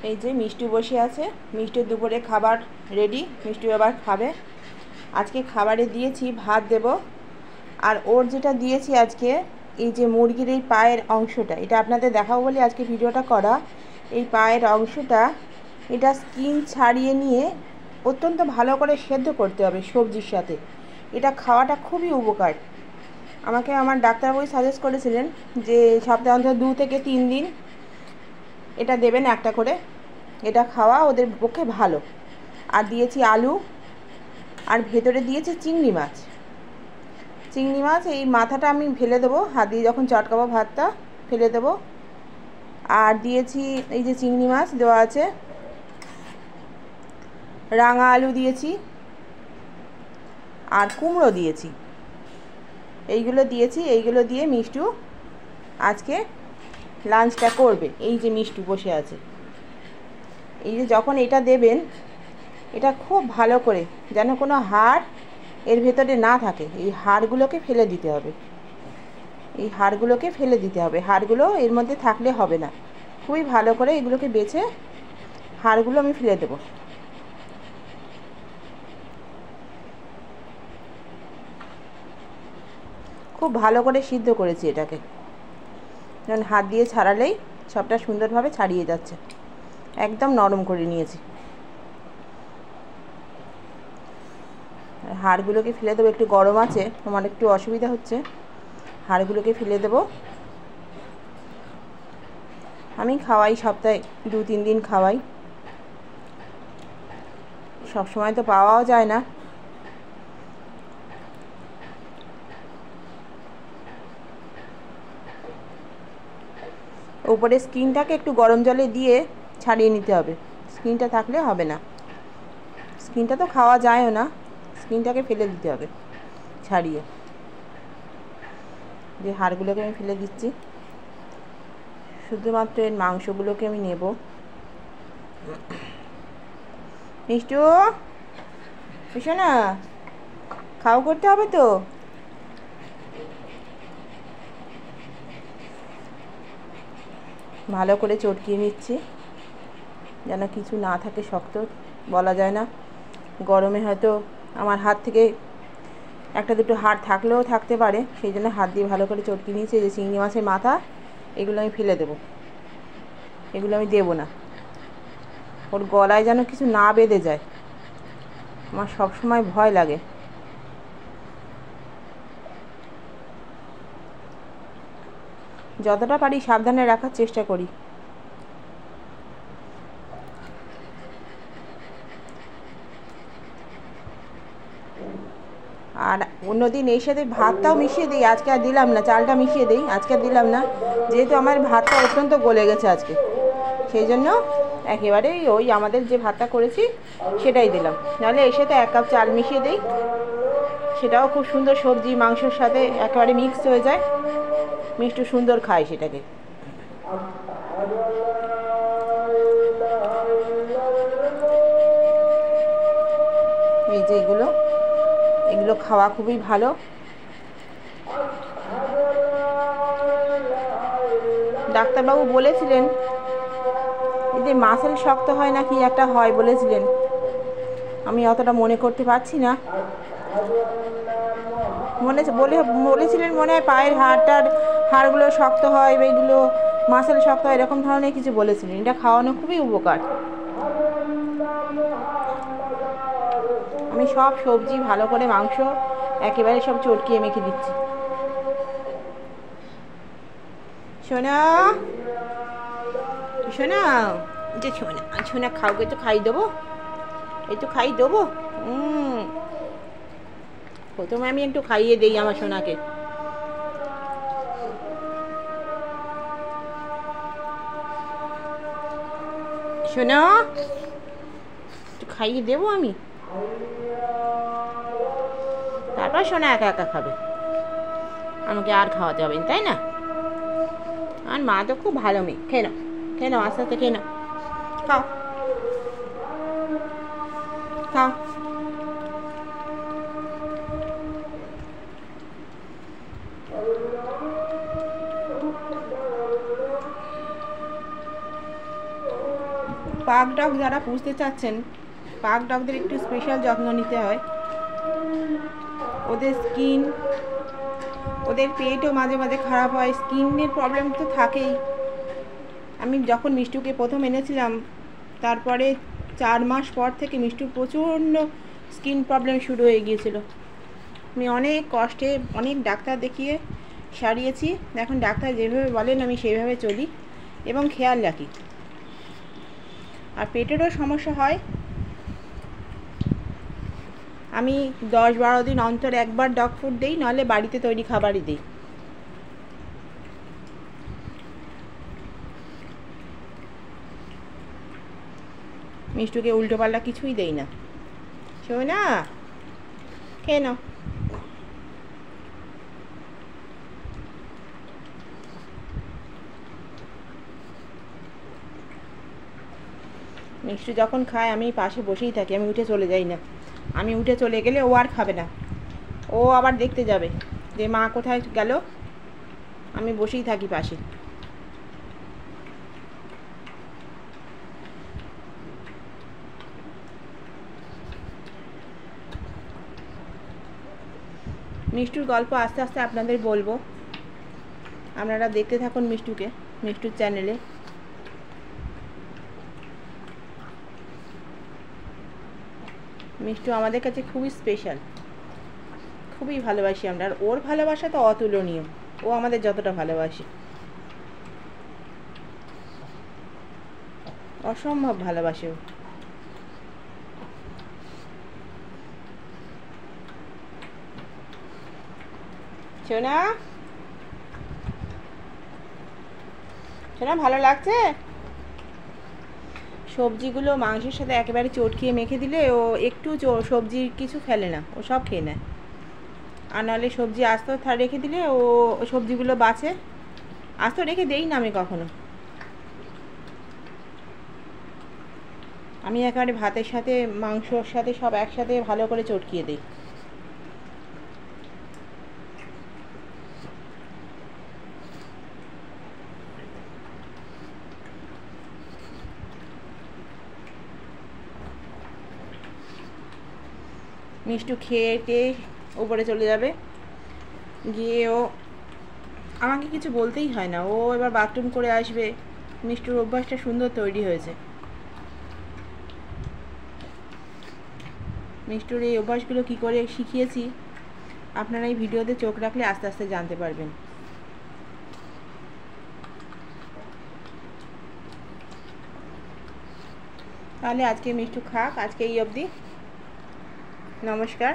এই যে মিষ্টি বসে আছে, মিষ্টির দুপুরে খাবার রেডি। মিষ্টি আবার খাবে। আজকে খাবারে দিয়েছি ভাত দেব, আর ওর যেটা দিয়েছি আজকে এই যে মুরগির এই পায়ের অংশটা, এটা আপনাদের দেখাবো বলে আজকে ভিডিওটা করা। এই পায়ের অংশটা এটা স্কিন ছাড়িয়ে নিয়ে অত্যন্ত ভালো করে সেদ্ধ করতে হবে সবজির সাথে। এটা খাওয়াটা খুবই উপকার। আমাকে আমার ডাক্তারবাবু সাজেস্ট করেছিলেন যে সপ্তাহে অন্তত 2 থেকে 3 দিন এটা দেবেন একটা করে। এটা খাওয়া ওদের পক্ষে ভালো। আর দিয়েছি আলু, আর ভেতরে দিয়েছি চিংড়ি মাছ। চিংড়ি মাছ এই মাথাটা আমি ফেলে দেবো, হাত দিয়ে যখন চটকাবো ভাতটা ফেলে দেবো। আর দিয়েছি এই যে চিংড়ি মাছ দেওয়া আছে, রাঙা আলু দিয়েছি, আর কুমড়ো দিয়েছি। এইগুলো দিয়েছি। এইগুলো দিয়ে মিষ্টু আজকে লাঞ্চটা করবে। এই যে মিষ্টু বসে আছে, এই যে যখন এটা দেবেন এটা খুব ভালো করে যেন কোনো হাড় এর ভেতরে না থাকে, এই হাড়গুলোকে ফেলে দিতে হবে। এই হাড়গুলোকে ফেলে দিতে হবে, হাড়গুলো এর মধ্যে থাকলে হবে না। খুবই ভালো করে এগুলোকে বেছে হাড়গুলো আমি ফেলে দেবো। খুব ভালো করে সিদ্ধ করেছি এটাকে, যেমন হাত দিয়ে ছাড়ালেই সবটা সুন্দরভাবে ছাড়িয়ে যাচ্ছে। একদম নরম করে নিয়েছি। হাড়গুলোকে ফেলে দেবো, একটু গরম আছে, আমার একটু অসুবিধা হচ্ছে। হাড়গুলোকে ফেলে দেবো। আমি খাওয়াই সপ্তাহে 2-3 দিন খাওয়াই, সব সময় তো পাওয়াও যায় না। উপরে স্কিনটাকে একটু গরম জলে দিয়ে ছাড়িয়ে নিতে হবে, স্কিনটা থাকলে হবে না। স্কিনটা তো খাওয়া যায়ও না, স্কিনটাকে ফেলে দিতে হবে ছাড়িয়ে। যে হাড়গুলোকে আমি ফেলে দিচ্ছি, শুধুমাত্র এর মাংসগুলোকে আমি নেব। মিষ্টু এসো না, খাও করতে হবে তো। ভালো করে চটকিয়ে নিচ্ছি যেন কিছু না থাকে শক্ত, বলা যায় না। গরমে হয়তো আমার হাত থেকে একটা দুটো হাড় থাকলেও থাকতে পারে, সেই জন্য হাত দিয়ে ভালো করে চটকিয়ে নিয়েছি। এই যে চিংড়ি মাছের মাথা, এগুলো আমি ফেলে দেবো, এগুলো আমি দেবো না। ওর গলায় যেন কিছু না বেঁধে যায়, আমার সব সময় ভয় লাগে। যতটা পারি সাবধানে রাখার চেষ্টা করি। আর অন্যদিন এই সাথে ভাতটাও মিশিয়ে দিই, আজকে আর দিলাম না। চালটা মিশিয়ে দিই, আজকে আর দিলাম না, যেহেতু আমার ভাতটা অত্যন্ত গলে গেছে আজকে। সেই জন্য একেবারেই ওই আমাদের যে ভাতটা করেছি সেটাই দিলাম। নাহলে এর সাথে 1 কাপ চাল মিশিয়ে দিই, সেটাও খুব সুন্দর সবজি মাংসর সাথে একেবারে মিক্স হয়ে যায়। মিষ্টি সুন্দর খায় সেটাকে। এই যে এগুলো খাওয়া খুবই ভালো। ডাক্তারবাবু বলেছিলেন এতে মাসেল শক্ত হয় না কি একটা হয় বলেছিলেন, আমি অতটা মনে করতে পারছি না। বলেছিলেন মনে হয় পায়ের হাড়গুলো শক্ত হয়, এগুলো মাসেল শক্ত হয়, এরকম ধরনের কিছু বলেছিলেন। এটা খাওয়ানো খুবই উপকার। আমি সব সবজি ভালো করে মাংস একেবারে সব চটকিয়ে মেখে দিচ্ছি। সোনা সোনা, যে সোনা সোনা খাওকে তো খাই দেবো, এই তো খাই দেবো। প্রথমে আমি একটু খাইয়ে দিই আমার সোনাকে। সোনা একটু খাইয়ে দেবো আমি, তারপর সোনা একা একা খাবে, আমাকে আর খাওয়াতে হবে তাই না? আর মা তো খুব ভালো মেয়ে। খেয়ে নাও, খেয়ে নাও, আস্তে আস্তে খেয়ে নাও, খাও খাও। পাগ ডগ যারা পুষতে চাচ্ছেন, পাগ ডগদের একটু স্পেশাল যত্ন নিতে হয়। ওদের স্কিন, ওদের পেটও মাঝে মাঝে খারাপ হয়, স্কিনের প্রবলেম তো থাকেই। আমি যখন মিষ্টুকে প্রথম এনেছিলাম, তারপরে 4 মাস পর থেকে মিষ্টুর প্রচণ্ড স্কিন প্রবলেম শুরু হয়ে গিয়েছিল। আমি অনেক কষ্টে অনেক ডাক্তার দেখিয়ে সারিয়েছি। এখন ডাক্তার যেভাবে বলেন আমি সেইভাবে চলি এবং খেয়াল রাখি। আর পেটেরও সমস্যা হয়, আমি 10-12 দিন অন্তর একবার ডগ ফুড দিই, নাহলে বাড়িতে তৈরি খাবারই দিই। মিষ্টুকে উল্টোপাল্টা কিছুই দেই না। সোনা খেয়ে নাও। মিষ্টু যখন খায় আমি পাশে বসেই থাকি, আমি উঠে চলে যাই না। আমি উঠে চলে গেলে ও আর খাবে না, ও আবার দেখতে যাবে যে মা কোথায় গেল। আমি বসেই থাকি পাশে। মিষ্টুর গল্প আস্তে আস্তে আপনাদের বলবো, আপনারা দেখতে থাকুন মিষ্টুকে, মিষ্টুর চ্যানেলে। মিষ্টু আমাদের কাছে খুবই স্পেশাল, খুবই ভালোবাসি আমরা। আর ওর ভালোবাসা তো অতুলনীয়, ও আমাদের যতটা ভালোবাসে, অসম্ভব ভালোবাসে ও। সোনা, সোনা ভালো লাগছে? সবজিগুলো মাংসের সাথে একেবারে চটকিয়ে মেখে দিলে ও একটু সবজি কিছু ফেলে না, ও সব খেয়ে নেয়। আর নাহলে সবজি আস্ত রেখে দিলে ও সবজিগুলো বাঁচে। আস্ত রেখে দেই না আমি কখনো। আমি একেবারে ভাতের সাথে মাংসর সাথে সব একসাথে ভালো করে চটকিয়ে দিই। মিষ্টু খেয়ে টেয়ে উপরে চলে যাবে, গিয়ে ও আমাকে কিছু বলতেই হয় না, ও এবার বাথরুম করে আসবে। মিষ্টুর অভ্যাসটা সুন্দর তৈরি হয়েছে। মিষ্টুর এই অভ্যাসগুলো কী করে শিখিয়েছি আপনারা এই ভিডিওতে চোখ রাখলে আস্তে আস্তে জানতে পারবেন। তাহলে আজকে মিষ্টু খাক, আজকে এই অবধি। নমস্কার।